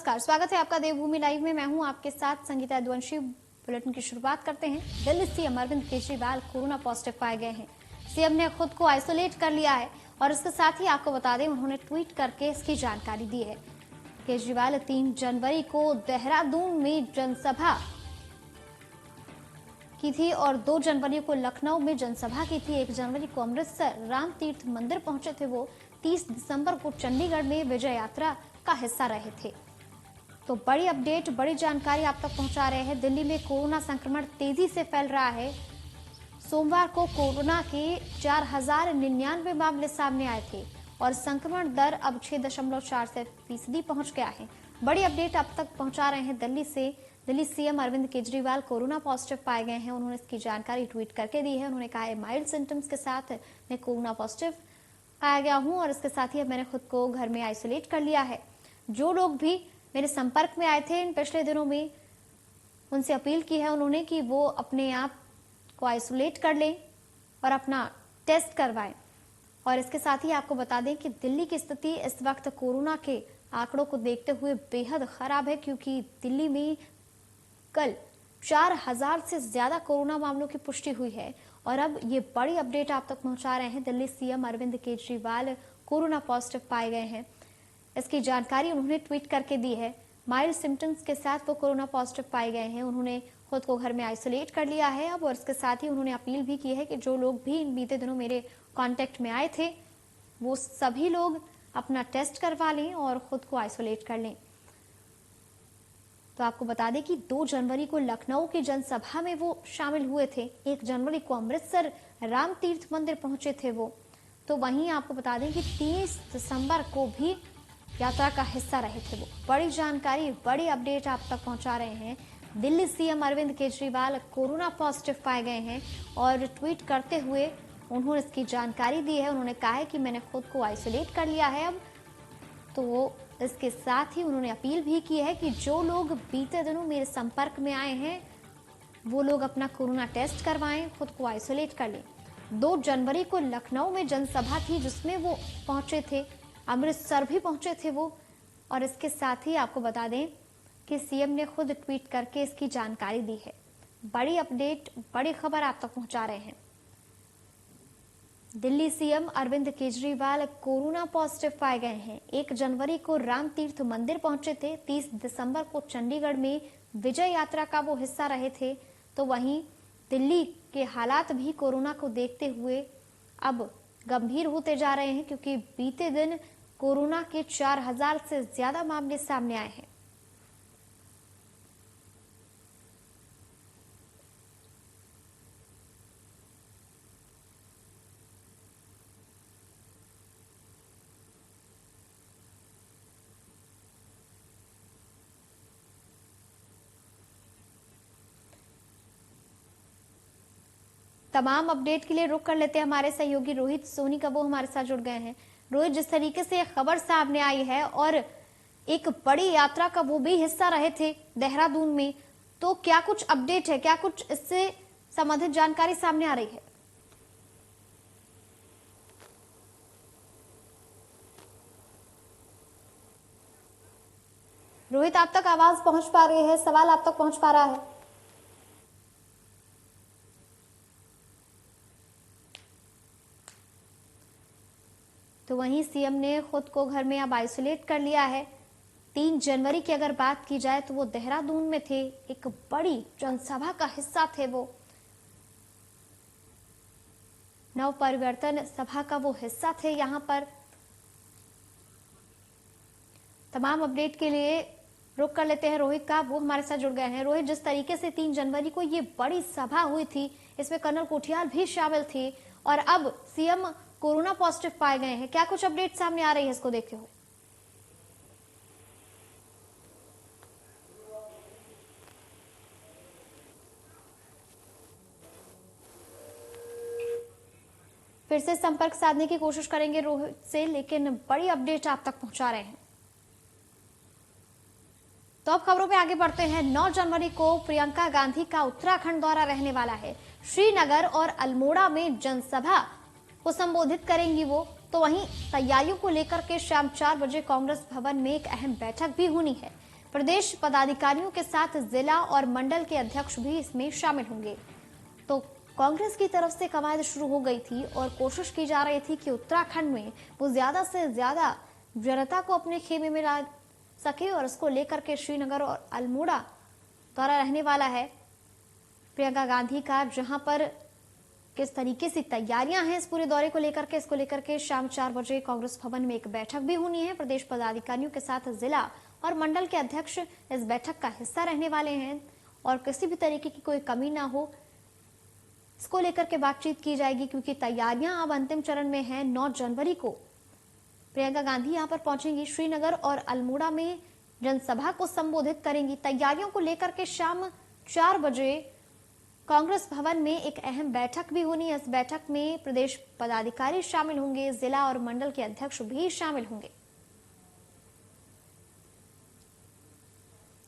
नमस्कार, स्वागत है आपका देवभूमि लाइव में। मैं हूं आपके साथ संगीता यदुवंशी। बुलेटिन की शुरुआत करते हैं। Delhi CM Arvind Kejriwal corona positive पाए गए हैं। सीएम ने खुद को आइसोलेट कर लिया है और इसके साथ ही आपको बता दें उन्होंने ट्वीट करके इसकी जानकारी दी है। केजरीवाल 3 जनवरी को देहरादून में जनसभा की थी और 2 जनवरी को लखनऊ में जनसभा की थी। 1 जनवरी को अमृतसर राम तीर्थ मंदिर पहुंचे थे वो। 30 दिसंबर को चंडीगढ़ में विजय यात्रा का हिस्सा रहे थे। तो बड़ी अपडेट, बड़ी जानकारी आप तक पहुंचा रहे हैं। दिल्ली में कोरोना संक्रमण तेजी से फैल रहा है। सोमवार को कोरोना के 4099 मामले सामने आए थे और संक्रमण दर अब 6.4% पहुंच गया है। बड़ी अपडेट आप तक पहुंचा रहे हैं दिल्ली से। Delhi CM Arvind Kejriwal corona positive पाए गए हैं। उन्होंने इसकी जानकारी ट्वीट करके दी है। उन्होंने कहा है माइल्ड सिम्टम्स के साथ मैं कोरोना पॉजिटिव पाया गया हूं और इसके साथ ही अब मैंने खुद को घर में आइसोलेट कर लिया है। जो लोग भी मेरे संपर्क में आए थे इन पिछले दिनों में, उनसे अपील की है उन्होंने कि वो अपने आप को आइसोलेट कर लें और अपना टेस्ट करवाएं। और इसके साथ ही आपको बता दें कि दिल्ली की स्थिति इस वक्त कोरोना के आंकड़ों को देखते हुए बेहद खराब है, क्योंकि दिल्ली में कल 4000 से ज्यादा कोरोना मामलों की पुष्टि हुई है। और अब ये बड़ी अपडेट आप तक पहुंचा रहे हैं। Delhi CM Arvind Kejriwal corona positive पाए गए हैं। इसकी जानकारी उन्होंने ट्वीट करके दी है। माइल्ड सिम्टम्स के साथ वो कोरोना पॉजिटिव पाए गए हैं। उन्होंने खुद को घर में आइसोलेट कर लिया है अब। और इसके साथ ही उन्होंने अपील भी की है कि जो लोग भी इन बीते दिनों मेरे कांटेक्ट में आए थे वो सभी लोग अपना टेस्ट करवा लें और खुद को आइसोलेट कर लें। तो आपको बता दें कि 2 जनवरी को लखनऊ की जनसभा में वो शामिल हुए थे। 1 जनवरी को अमृतसर राम तीर्थ मंदिर पहुंचे थे वो। तो वहीं आपको बता दें कि 30 दिसंबर को भी यात्रा का हिस्सा रहे थे वो। बड़ी जानकारी, बड़ी अपडेट आप तक पहुंचा रहे हैं। Delhi CM Arvind Kejriwal corona positive पाए गए हैं और ट्वीट करते हुए उन्होंने इसकी जानकारी दी है। उन्होंने कहा है कि मैंने खुद को आइसोलेट कर लिया है अब। तो इसके साथ ही उन्होंने अपील भी की है कि जो लोग बीते दिनों मेरे संपर्क में आए हैं वो लोग अपना कोरोना टेस्ट करवाएं, खुद को आइसोलेट कर लें। 2 जनवरी को लखनऊ में जनसभा थी जिसमें वो पहुंचे थे। अमृतसर भी पहुंचे थे वो। और इसके साथ ही आपको बता दें कि सीएम ने खुद ट्वीट करके इसकी जानकारी दी है। बड़ी अपडेट, बड़ी खबर आप तक पहुंचा रहे हैं। Delhi CM Arvind Kejriwal corona positive पाए गए हैं। 1 जनवरी को राम तीर्थ मंदिर पहुंचे थे। 30 दिसंबर को चंडीगढ़ में विजय यात्रा का वो हिस्सा रहे थे। तो वहीं दिल्ली के हालात भी कोरोना को देखते हुए अब गंभीर होते जा रहे हैं, क्योंकि बीते दिन कोरोना के 4000 से ज्यादा मामले सामने आए हैं। तमाम अपडेट के लिए रुक कर लेते हैं हमारे सहयोगी रोहित सोनी का, वो हमारे साथ जुड़ गए हैं। रोहित, जिस तरीके से खबर सामने आई है और एक बड़ी यात्रा का वो भी हिस्सा रहे थे देहरादून में, तो क्या कुछ अपडेट है, क्या कुछ इससे संबंधित जानकारी सामने आ रही है? रोहित, आप तक आवाज पहुंच पा रही है? सवाल आप तक पहुंच पा रहा है? तो वहीं सीएम ने खुद को घर में अब आइसोलेट कर लिया है। 3 जनवरी की अगर बात की जाए तो वो देहरादून में थे। एक बड़ी जनसभा का हिस्सा थे वो। नव परिवर्तन सभा का वो हिस्सा थे। यहां पर तमाम अपडेट के लिए रुक कर लेते हैं रोहित का, वो हमारे साथ जुड़ गए हैं। रोहित, जिस तरीके से 3 जनवरी को ये बड़ी सभा हुई थी, इसमें कर्नल कोठियाल भी शामिल थे और अब सीएम कोरोना पॉजिटिव पाए गए हैं, क्या कुछ अपडेट सामने आ रही है इसको देखते हुए? फिर से संपर्क साधने की कोशिश करेंगे रोहित से, लेकिन बड़ी अपडेट आप तक पहुंचा रहे हैं। तो अब खबरों पे आगे बढ़ते हैं। 9 जनवरी को प्रियंका गांधी का उत्तराखंड दौरा रहने वाला है। श्रीनगर और अल्मोड़ा में जनसभा को संबोधित करेंगी वो। तो वहीं तैयारियों को लेकर के शाम 4 बजे कांग्रेस भवन में एक अहम बैठक भी होनी है। प्रदेश पदाधिकारियों के साथ जिला और मंडल के अध्यक्ष भी इसमें शामिल होंगे। तो कांग्रेस की तरफ से कवायद शुरू हो गई थी और कोशिश की जा रही थी कि उत्तराखंड में वो ज्यादा से ज्यादा जनता को अपने खेमे में ला सके और इसको लेकर के श्रीनगर और अल्मोड़ा दौरा रहने वाला है प्रियंका गांधी का, जहां पर किस तरीके से तैयारियां हैं इस पूरे दौरे को लेकर के, इसको लेकर के शाम 4 बजे कांग्रेस भवन में एक बैठक भी होनी है। प्रदेश पदाधिकारियों के साथ जिला और मंडल के अध्यक्ष इस बैठक का हिस्सा रहने वाले हैं और किसी भी तरीके की कोई कमी ना हो इसको लेकर के बातचीत की जाएगी, क्योंकि तैयारियां अब अंतिम चरण में हैं। 9 जनवरी को प्रियंका गांधी यहां पर पहुंचेंगी, श्रीनगर और अल्मोड़ा में जनसभा को संबोधित करेंगी। तैयारियों को लेकर के शाम 4 बजे कांग्रेस भवन में एक अहम बैठक भी होनी है। इस बैठक में प्रदेश पदाधिकारी शामिल होंगे, जिला और मंडल के अध्यक्ष भी शामिल होंगे।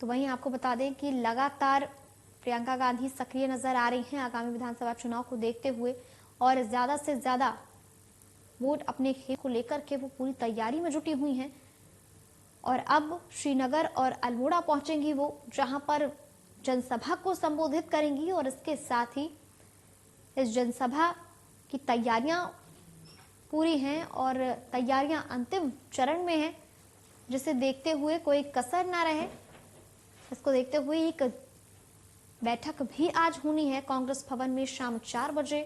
तो वहीं आपको बता दें कि लगातार प्रियंका गांधी सक्रिय नजर आ रही हैं आगामी विधानसभा चुनाव को देखते हुए और ज्यादा से ज्यादा वोट अपने खेत को लेकर के वो पूरी तैयारी में जुटी हुई हैं। और अब श्रीनगर और अल्मोड़ा पहुंचेंगी वो, जहां पर जनसभा को संबोधित करेंगी और इसके साथ ही इस जनसभा की तैयारियां पूरी हैं और तैयारियां अंतिम चरण में हैं, जिसे देखते हुए कोई कसर ना रहे। इसको देखते हुए एक बैठक भी आज होनी है कांग्रेस भवन में शाम 4 बजे।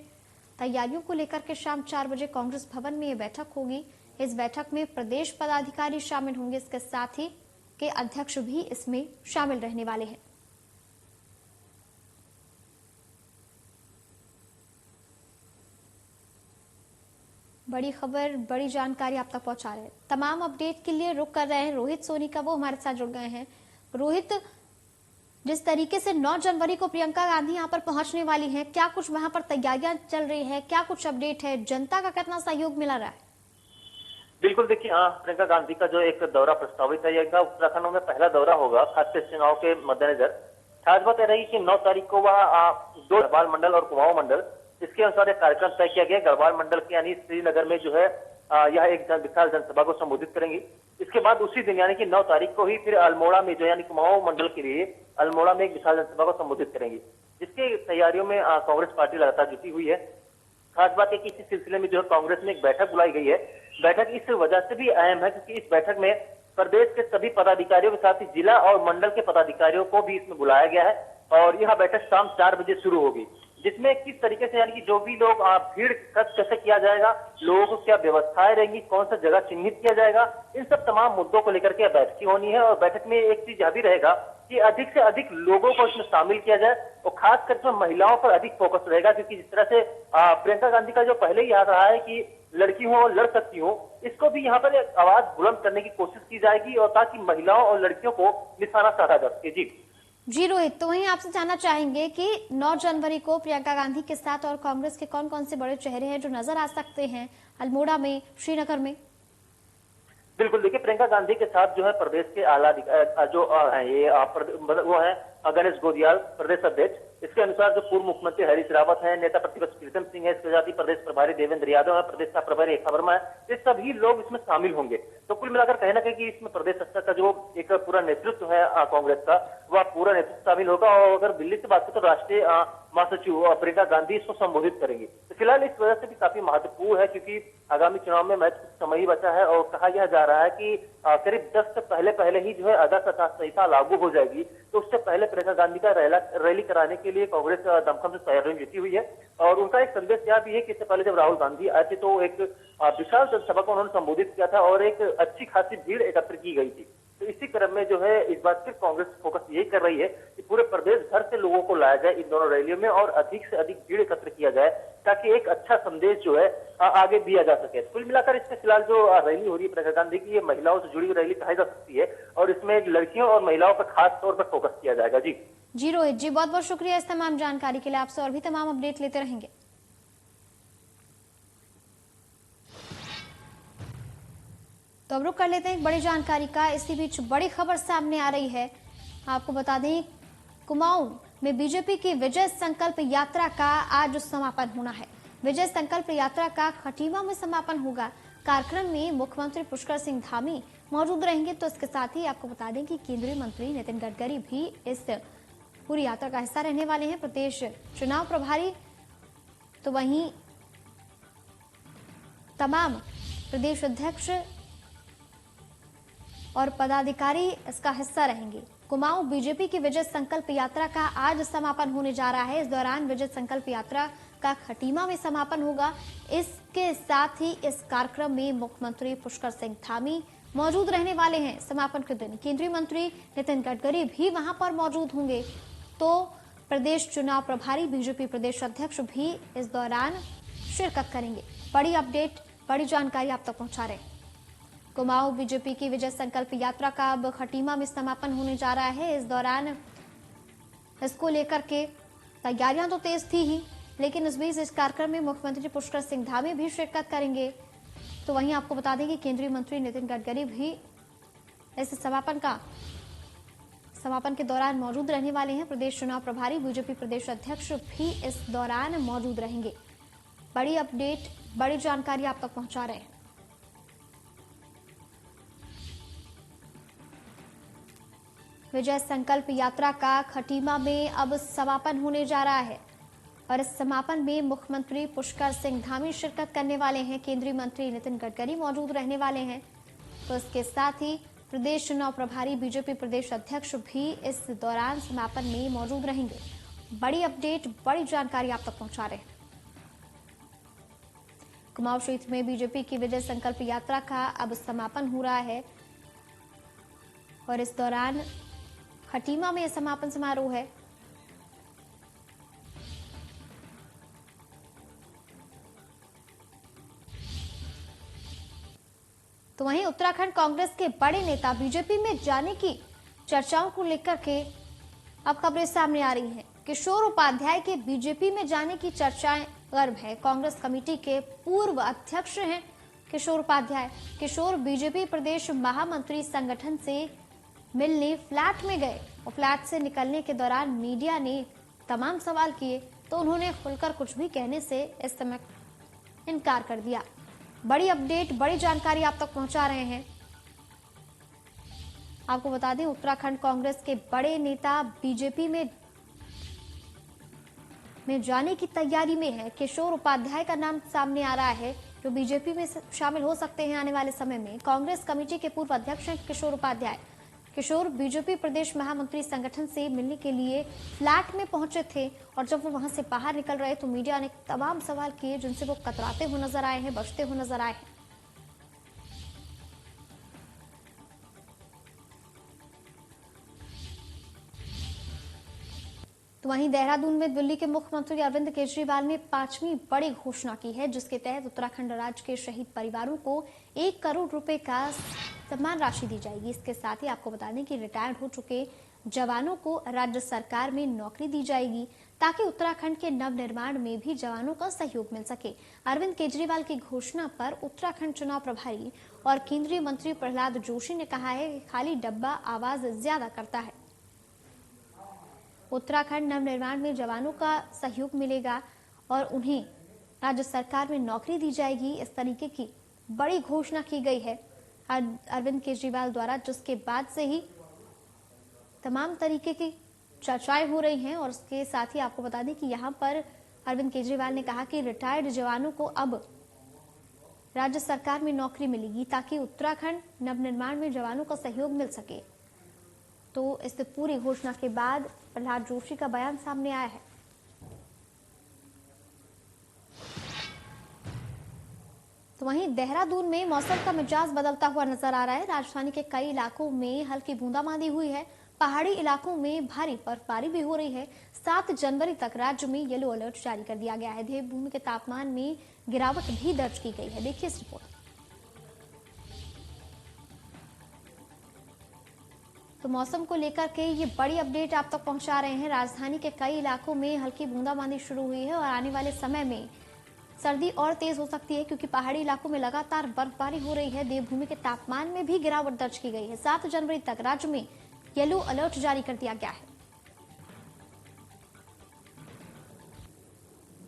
तैयारियों को लेकर के शाम 4 बजे कांग्रेस भवन में ये बैठक होगी। इस बैठक में प्रदेश पदाधिकारी शामिल होंगे, इसके साथ ही के अध्यक्ष भी इसमें शामिल रहने वाले हैं। बड़ी खबर, बड़ी जानकारी आप तक पहुंचा रहे हैं। तमाम अपडेट के लिए रुक कर रहे हैं रोहित सोनी का, वो हमारे साथ जुड़ गए हैं। रोहित, जिस तरीके से 9 जनवरी को प्रियंका गांधी यहां पर पहुंचने वाली हैं, क्या कुछ वहां पर तैयारियां चल रही है, क्या कुछ अपडेट है, जनता का कितना सहयोग मिला रहा है? बिल्कुल, देखिए प्रियंका गांधी का जो एक दौरा प्रस्तावित है, यह उत्तराखंड में पहला दौरा होगा, खासकर चुनाव के मद्देनजर। खास बात यह रही कि 9 तारीख को वह 2 गढ़वाल मंडल और कुमाऊं मंडल, इसके अनुसार एक कार्यक्रम तय किया गया। गढ़वाल मंडल के यानी श्रीनगर में जो है यह एक विशाल जनसभा को संबोधित करेंगी। इसके बाद उसी दिन यानी कि 9 तारीख को ही फिर अल्मोड़ा में जो यानी कुमाऊं मंडल के लिए अल्मोड़ा में एक विशाल जनसभा को संबोधित करेंगी, जिसके तैयारियों में कांग्रेस पार्टी लगातार जुटी हुई है। खास बात है कि इसी सिलसिले में जो है कांग्रेस में एक बैठक बुलाई गई है। बैठक इस वजह से भी अहम है क्योंकि इस बैठक में प्रदेश के सभी पदाधिकारियों के साथ ही जिला और मंडल के पदाधिकारियों को भी इसमें बुलाया गया है और यह बैठक शाम 4 बजे शुरू होगी, जिसमें किस तरीके से यानी कि जो भी लोग भीड़ कैसे किया जाएगा, लोगों को क्या व्यवस्थाएं रहेंगी, कौन सा जगह चिन्हित किया जाएगा, इन सब तमाम मुद्दों को लेकर के बैठक होनी है। और बैठक में एक चीज यह भी रहेगा कि अधिक से अधिक लोगों को इसमें शामिल किया जाए और खास करके महिलाओं पर अधिक फोकस रहेगा, क्योंकि जिस तरह से प्रियंका गांधी का जो पहले ही याद रहा है कि लड़की हो और लड़ सकती हो, इसको भी यहाँ पर एक आवाज बुलंद करने की कोशिश की जाएगी और ताकि महिलाओं और लड़कियों को निशाना साधा जा सके। जी रोहित, तो वहीं आपसे जानना चाहेंगे कि 9 जनवरी को प्रियंका गांधी के साथ और कांग्रेस के कौन कौन से बड़े चेहरे हैं जो नजर आ सकते हैं अल्मोड़ा में, श्रीनगर में? बिल्कुल, देखिए प्रियंका गांधी के साथ जो है प्रदेश के आला जो ये वो है गणेश गोदियाल प्रदेश अध्यक्ष। इसके अनुसार जो पूर्व मुख्यमंत्री हरीश रावत है, नेता प्रतिपक्ष प्रीतम सिंह है, इसके साथ ही प्रदेश प्रभारी देवेंद्र यादव है, प्रदेश का प्रभारी रेखा वर्मा है, ये सभी लोग इसमें शामिल होंगे। तो कुल मिलाकर कहना है कि इसमें प्रदेश स्तर का जो एक पूरा नेतृत्व है कांग्रेस का, वह पूरा नेतृत्व शामिल होगा। और अगर दिल्ली से बात करें तो राष्ट्रीय महासचिव प्रियंका गांधी इसको संबोधित करेंगी। तो फिलहाल इस वजह से भी काफी महत्वपूर्ण है क्योंकि आगामी चुनाव में मैच कुछ समय ही बचा है और कहा यह जा रहा है कि करीब 10 से पहले ही जो है आदर्श आचार संहिता लागू हो जाएगी। तो उससे पहले प्रियंका गांधी का रैली कराने के लिए कांग्रेस दमखम से तैयारी जुटी हुई है। और उनका एक संदेश यह भी है कि इससे पहले जब राहुल गांधी आए थे तो एक विशाल जनसभा को उन्होंने संबोधित किया था और एक अच्छी खासी भीड़ एकत्र की गई थी। तो इसी क्रम में जो है इस बार फिर कांग्रेस फोकस यही कर रही है कि पूरे प्रदेश भर से लोगों को लाया जाए इन दोनों रैलियों में और अधिक से अधिक भीड़ एकत्र किया जाए ताकि एक अच्छा संदेश जो है आगे दिया जा सके। कुल मिलाकर इसमें फिलहाल जो रैली हो रही है प्रियंका गांधी की, ये महिलाओं से जुड़ी हुई रैली कही जा सकती है और इसमें लड़कियों और महिलाओं पर खास तौर पर फोकस किया जाएगा। जी रोहित जी, बहुत बहुत शुक्रिया इस तमाम जानकारी के लिए। आपसे और भी तमाम अपडेट लेते रहेंगे। तो अब रुक कर लेते हैं एक बड़ी जानकारी का। इसी बीच बड़ी खबर सामने आ रही है। आपको बता दें कुमाऊं में बीजेपी की विजय संकल्प यात्रा का आज समापन होना है। विजय संकल्प यात्रा का खटीमा में समापन होगा। कार्यक्रम में मुख्यमंत्री पुष्कर सिंह धामी मौजूद रहेंगे। तो इसके साथ ही आपको बता दें कि केंद्रीय मंत्री नितिन गडकरी भी इस पूरी यात्रा का हिस्सा रहने वाले हैं। प्रदेश चुनाव प्रभारी तो वहीं तमाम प्रदेश अध्यक्ष और पदाधिकारी इसका हिस्सा रहेंगे। कुमाऊं बीजेपी की विजय संकल्प यात्रा का आज समापन होने जा रहा है। इस दौरान विजय संकल्प यात्रा का खटीमा में समापन होगा। इसके साथ ही इस कार्यक्रम में मुख्यमंत्री पुष्कर सिंह धामी मौजूद रहने वाले हैं। समापन के दिन केंद्रीय मंत्री नितिन गडकरी भी वहां पर मौजूद होंगे। तो प्रदेश चुनाव प्रभारी बीजेपी प्रदेश अध्यक्ष भी इस दौरान शिरकत करेंगे। बड़ी अपडेट, बड़ी जानकारी आप तक पहुंचा रहे हैं। कुमाऊं बीजेपी की विजय संकल्प यात्रा का अब खटीमा में समापन होने जा रहा है। इस दौरान इसको लेकर के तैयारियां तो तेज थी ही, लेकिन इस बीच इस कार्यक्रम में मुख्यमंत्री पुष्कर सिंह धामी भी शिरकत करेंगे। तो वहीं आपको बता दें कि केंद्रीय मंत्री नितिन गडकरी भी इस समापन के दौरान मौजूद रहने वाले हैं। प्रदेश चुनाव प्रभारी बीजेपी प्रदेश अध्यक्ष भी इस दौरान मौजूद रहेंगे। बड़ी अपडेट, बड़ी जानकारी आप तक पहुंचा रहे हैं। विजय संकल्प यात्रा का खटीमा में अब समापन होने जा रहा है और इस समापन में मुख्यमंत्री पुष्कर सिंह धामी शिरकत करने वाले हैं। केंद्रीय मंत्री नितिन गडकरी मौजूद रहने वाले हैं। तो इसके साथ ही प्रदेश चुनाव प्रभारी बीजेपी प्रदेश अध्यक्ष भी इस दौरान समापन में मौजूद रहेंगे। बड़ी अपडेट, बड़ी जानकारी आप तक पहुंचा रहे हैं। कुमाऊं क्षेत्र में बीजेपी की विजय संकल्प यात्रा का अब समापन हो रहा है और इस दौरान खटीमा में समापन समारोह है। तो वहीं उत्तराखंड कांग्रेस के बड़े नेता बीजेपी में जाने की चर्चाओं को लेकर के अब खबरें सामने आ रही हैं। किशोर उपाध्याय के बीजेपी में जाने की चर्चाएं गर्म है। कांग्रेस कमेटी के पूर्व अध्यक्ष हैं किशोर उपाध्याय। किशोर बीजेपी प्रदेश महामंत्री संगठन से मिलने फ्लैट में गए और फ्लैट से निकलने के दौरान मीडिया ने तमाम सवाल किए तो उन्होंने खुलकर कुछ भी कहने से इस समय इनकार कर दिया। बड़ी अपडेट, बड़ी जानकारी आप तक पहुंचा रहे हैं। आपको बता दें उत्तराखंड कांग्रेस के बड़े नेता बीजेपी में जाने की तैयारी में है। किशोर उपाध्याय का नाम सामने आ रहा है जो बीजेपी में शामिल हो सकते हैं आने वाले समय में। कांग्रेस कमेटी के पूर्व अध्यक्ष हैं किशोर उपाध्याय। किशोर बीजेपी प्रदेश महामंत्री संगठन से मिलने के लिए फ्लैट में पहुंचे थे और जब वो वहां से बाहर निकल रहे तो मीडिया ने तमाम सवाल किए जिनसे वो कतराते हुए नजर आए हैं, बचते हुए नजर आए हैं। तो वहीं देहरादून में दिल्ली के मुख्यमंत्री अरविंद केजरीवाल ने 5वीं बड़ी घोषणा की है जिसके तहत उत्तराखंड राज्य के शहीद परिवारों को 1 करोड़ रुपए का सम्मान राशि दी जाएगी। इसके साथ ही आपको बता दें कि रिटायर्ड हो चुके जवानों को राज्य सरकार में नौकरी दी जाएगी ताकि उत्तराखंड के नवनिर्माण में भी जवानों का सहयोग मिल सके। अरविंद केजरीवाल की घोषणा पर उत्तराखंड चुनाव प्रभारी और केंद्रीय मंत्री प्रहलाद जोशी ने कहा है कि खाली डब्बा आवाज ज्यादा करता है। उत्तराखंड नवनिर्माण में जवानों का सहयोग मिलेगा और उन्हें राज्य सरकार में नौकरी दी जाएगी। इस तरीके की बड़ी घोषणा की गई है अरविंद केजरीवाल द्वारा, जिसके बाद से ही तमाम तरीके की चर्चाएं हो रही हैं। और उसके साथ ही आपको बता दें कि यहाँ पर अरविंद केजरीवाल ने कहा कि रिटायर्ड जवानों को अब राज्य सरकार में नौकरी मिलेगी ताकि उत्तराखंड नवनिर्माण में जवानों का सहयोग मिल सके। तो इस पूरी घोषणा के बाद प्रहलाद जोशी का बयान सामने आया है। तो वहीं देहरादून में मौसम का मिजाज बदलता हुआ नजर आ रहा है। राजधानी के कई इलाकों में हल्की बूंदाबांदी हुई है। पहाड़ी इलाकों में भारी बर्फबारी भी हो रही है। 7 जनवरी तक राज्य में येलो अलर्ट जारी कर दिया गया है। देवभूमि के तापमान में गिरावट भी दर्ज की गई है। देखिए इस रिपोर्ट। तो मौसम को लेकर के ये बड़ी अपडेट आप तक पहुंचा रहे हैं। राजधानी के कई इलाकों में हल्की बूंदाबांदी शुरू हुई है और आने वाले समय में सर्दी और तेज हो सकती है क्योंकि पहाड़ी इलाकों में लगातार बर्फबारी हो रही है। देवभूमि के तापमान में भी गिरावट दर्ज की गई है। 7 जनवरी तक राज्य में येलो अलर्ट जारी कर दिया गया है।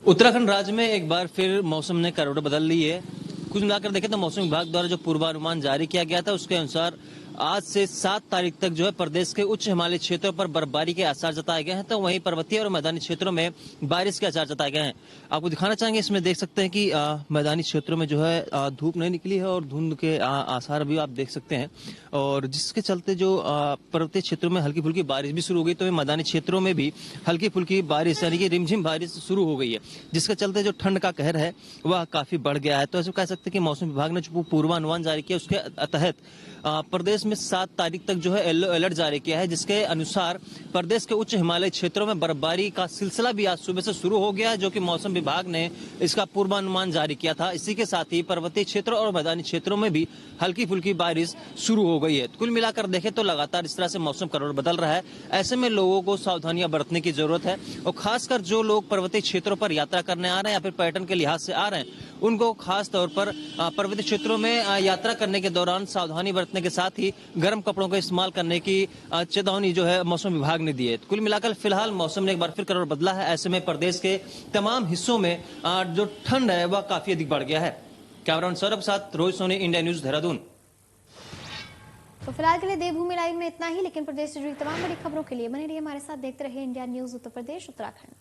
उत्तराखंड राज्य में एक बार फिर मौसम ने करवट बदल ली है। कुछ मिलाकर देखें तो मौसम विभाग द्वारा जो पूर्वानुमान जारी किया गया था उसके अनुसार आज से 7 तारीख तक जो है प्रदेश के उच्च हिमालय क्षेत्रों पर बर्फबारी के आसार जताए गए हैं, तो वहीं पर्वतीय और मैदानी क्षेत्रों में बारिश के आसार जताए गए हैं। आपको दिखाना चाहेंगे, इसमें देख सकते हैं कि मैदानी क्षेत्रों में जो है धूप नहीं निकली है और धुंध के आसार भी आप देख सकते हैं, और जिसके चलते जो पर्वतीय क्षेत्रों में हल्की फुल्की बारिश भी शुरू हो गई, तो मैदानी क्षेत्रों में भी हल्की फुल्की बारिश यानी कि रिमझिम बारिश शुरू हो गई है, जिसके चलते जो ठंड का कहर है वह काफी बढ़ गया है। तो ऐसे कह सकते हैं कि मौसम विभाग ने जो पूर्वानुमान जारी किया उसके तहत प्रदेश में 7 तारीख तक जो है येलो अलर्ट जारी किया है, जिसके अनुसार प्रदेश के उच्च हिमालय क्षेत्रों में बर्फबारी का सिलसिला भी आज सुबह से शुरू हो गया है, जो कि मौसम विभाग ने इसका पूर्वानुमान जारी किया था। इसी के साथ ही पर्वतीय क्षेत्रों और मैदानी क्षेत्रों में भी हल्की फुल्की बारिश शुरू हो गई है। कुल मिलाकर देखें तो लगातार इस तरह से मौसम का रुख बदल रहा है। ऐसे में लोगों को सावधानियां बरतने की जरूरत है, और खासकर जो लोग पर्वतीय क्षेत्रों पर यात्रा करने आ रहे हैं या फिर पर्यटन के लिहाज से आ रहे हैं, उनको खास तौर पर पर्वतीय क्षेत्रों में यात्रा करने के दौरान सावधानी बरतने के साथ ही गर्म कपड़ों का इस्तेमाल करने की चेतावनी जो है मौसम विभाग ने दी है। कुल मिलाकर फिलहाल मौसम ने एक बार फिर करवट बदला है। ऐसे में प्रदेश के तमाम हिस्सों में जो ठंड है वह काफी अधिक बढ़ गया है। कैमरामैन सौरभ के साथ रोहित सोनी, इंडिया न्यूज, देहरादून। तो फिलहाल के लिए देवभूमि लाइव में इतना ही, लेकिन प्रदेश से जुड़ी तमाम बड़ी खबरों के लिए बने रहिए हमारे साथ, देखते रहिए इंडिया न्यूज उत्तर प्रदेश उत्तराखंड।